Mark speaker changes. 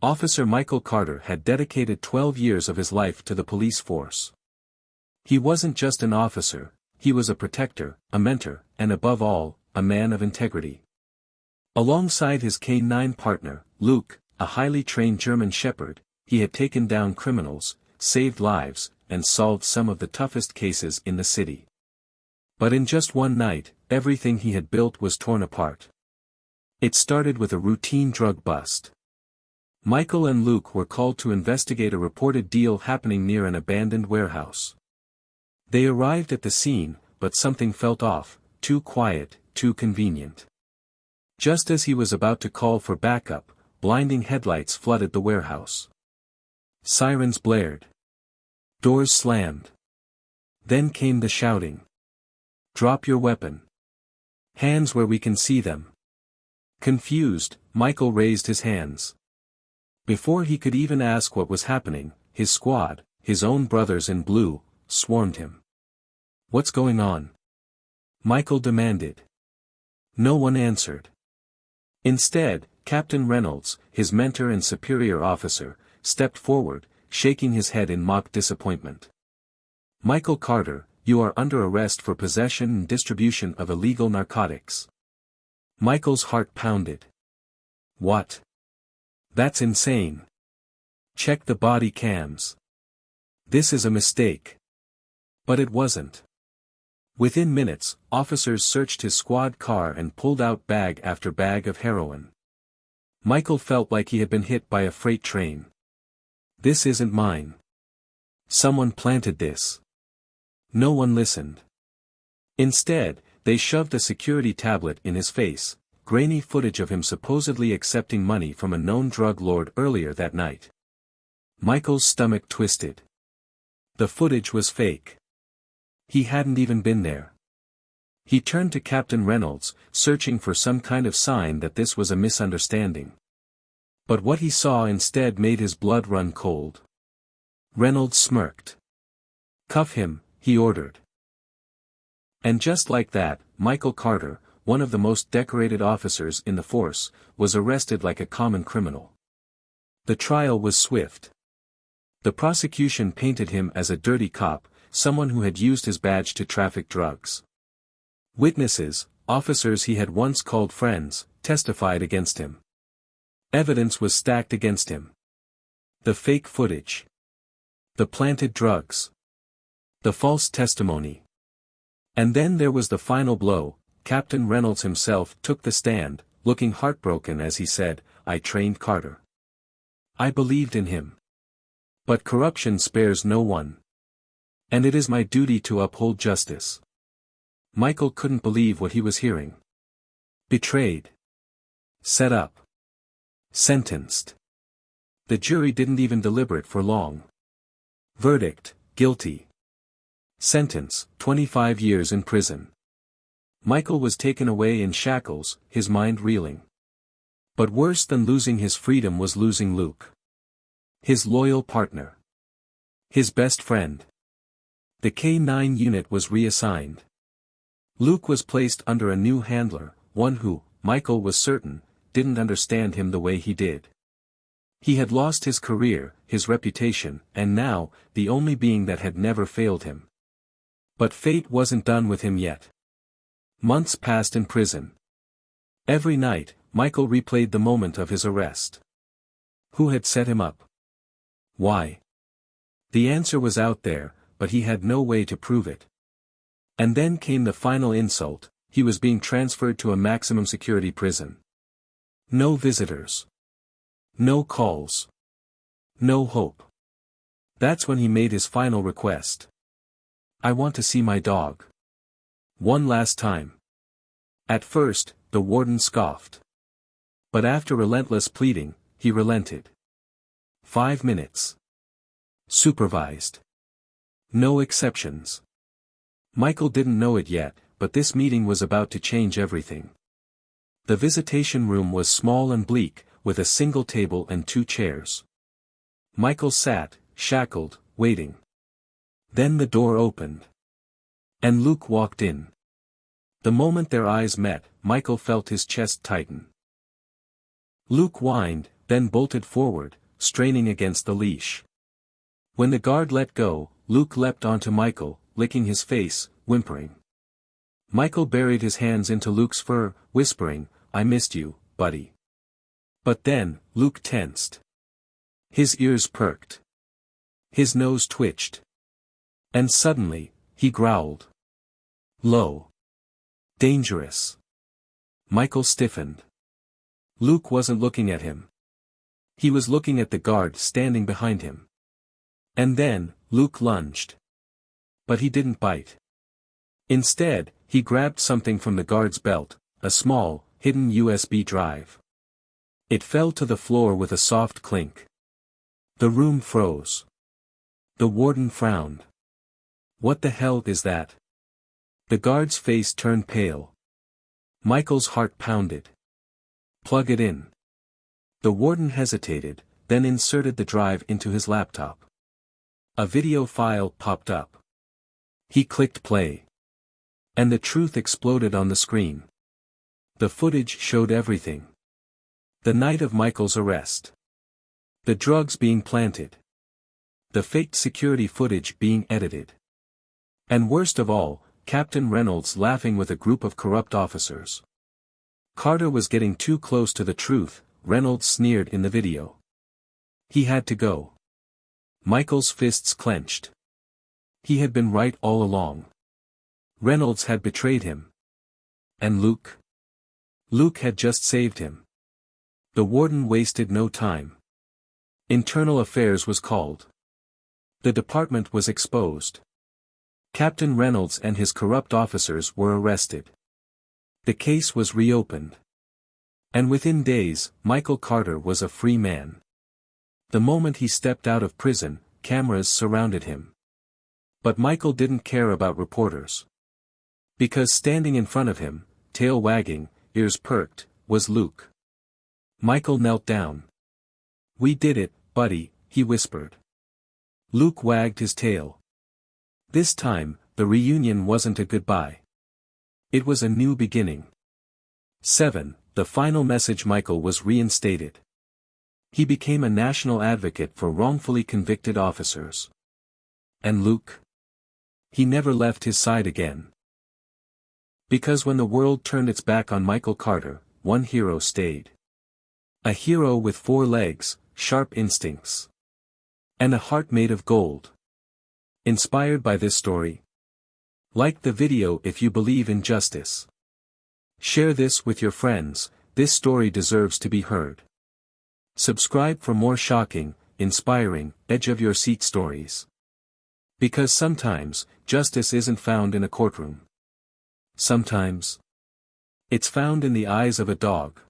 Speaker 1: Officer Michael Carter had dedicated 12 years of his life to the police force. He wasn't just an officer, he was a protector, a mentor, and above all, a man of integrity. Alongside his K-9 partner, Luke, a highly trained German Shepherd, he had taken down criminals, saved lives, and solved some of the toughest cases in the city. But in just one night, everything he had built was torn apart. It started with a routine drug bust. Michael and Luke were called to investigate a reported deal happening near an abandoned warehouse. They arrived at the scene, but something felt off, too quiet, too convenient. Just as he was about to call for backup, blinding headlights flooded the warehouse. Sirens blared. Doors slammed. Then came the shouting. "Drop your weapon. Hands where we can see them." Confused, Michael raised his hands. Before he could even ask what was happening, his squad, his own brothers in blue, swarmed him. "What's going on?" Michael demanded. No one answered. Instead, Captain Reynolds, his mentor and superior officer, stepped forward, shaking his head in mock disappointment. "Michael Carter, you are under arrest for possession and distribution of illegal narcotics." Michael's heart pounded. "What? That's insane. Check the body cams. This is a mistake." But it wasn't. Within minutes, officers searched his squad car and pulled out bag after bag of heroin. Michael felt like he had been hit by a freight train. "This isn't mine. Someone planted this." No one listened. Instead, they shoved a security tablet in his face, grainy footage of him supposedly accepting money from a known drug lord earlier that night. Michael's stomach twisted. The footage was fake. He hadn't even been there. He turned to Captain Reynolds, searching for some kind of sign that this was a misunderstanding. But what he saw instead made his blood run cold. Reynolds smirked. "Cuff him," he ordered. And just like that, Michael Carter, one of the most decorated officers in the force, was arrested like a common criminal. The trial was swift. The prosecution painted him as a dirty cop, someone who had used his badge to traffic drugs. Witnesses, officers he had once called friends, testified against him. Evidence was stacked against him. The fake footage. The planted drugs. The false testimony. And then there was the final blow. Captain Reynolds himself took the stand, looking heartbroken as he said, "I trained Carter. I believed in him. But corruption spares no one. And it is my duty to uphold justice." Michael couldn't believe what he was hearing. Betrayed. Set up. Sentenced. The jury didn't even deliberate for long. Verdict, guilty. Sentence, 25 years in prison. Michael was taken away in shackles, his mind reeling. But worse than losing his freedom was losing Luke. His loyal partner. His best friend. The K-9 unit was reassigned. Luke was placed under a new handler, one who, Michael was certain, didn't understand him the way he did. He had lost his career, his reputation, and now, the only being that had never failed him. But fate wasn't done with him yet. Months passed in prison. Every night, Michael replayed the moment of his arrest. Who had set him up? Why? The answer was out there, but he had no way to prove it. And then came the final insult: he was being transferred to a maximum security prison. No visitors. No calls. No hope. That's when he made his final request. "I want to see my dog. One last time." At first, the warden scoffed. But after relentless pleading, he relented. 5 minutes. Supervised. No exceptions. Michael didn't know it yet, but this meeting was about to change everything. The visitation room was small and bleak, with a single table and 2 chairs. Michael sat, shackled, waiting. Then the door opened. And Luke walked in. The moment their eyes met, Michael felt his chest tighten. Luke whined, then bolted forward, straining against the leash. When the guard let go, Luke leapt onto Michael, licking his face, whimpering. Michael buried his hands into Luke's fur, whispering, "I missed you, buddy." But then, Luke tensed. His ears perked. His nose twitched. And suddenly, he growled. "Low. Dangerous." Michael stiffened. Luke wasn't looking at him. He was looking at the guard standing behind him. And then, Luke lunged. But he didn't bite. Instead, he grabbed something from the guard's belt, a small, hidden USB drive. It fell to the floor with a soft clink. The room froze. The warden frowned. "What the hell is that?" The guard's face turned pale. Michael's heart pounded. "Plug it in." The warden hesitated, then inserted the drive into his laptop. A video file popped up. He clicked play. And the truth exploded on the screen. The footage showed everything. The night of Michael's arrest. The drugs being planted. The faked security footage being edited. And worst of all, Captain Reynolds laughing with a group of corrupt officers. Carter was getting too close to the truth, Reynolds sneered in the video. He had to go. Michael's fists clenched. He had been right all along. Reynolds had betrayed him. And Luke? Luke had just saved him. The warden wasted no time. Internal Affairs was called. The department was exposed. Captain Reynolds and his corrupt officers were arrested. The case was reopened. And within days, Michael Carter was a free man. The moment he stepped out of prison, cameras surrounded him. But Michael didn't care about reporters. Because standing in front of him, tail wagging, ears perked, was Luke. Michael knelt down. "We did it, buddy," he whispered. Luke wagged his tail. This time, the reunion wasn't a goodbye. It was a new beginning. 7. The final message: Michael was reinstated. He became a national advocate for wrongfully convicted officers. And Luke? He never left his side again. Because when the world turned its back on Michael Carter, one hero stayed. A hero with 4 legs, sharp instincts. And a heart made of gold. Inspired by this story? Like the video if you believe in justice. Share this with your friends, this story deserves to be heard. Subscribe for more shocking, inspiring, edge-of-your-seat stories. Because sometimes, justice isn't found in a courtroom. Sometimes, it's found in the eyes of a dog.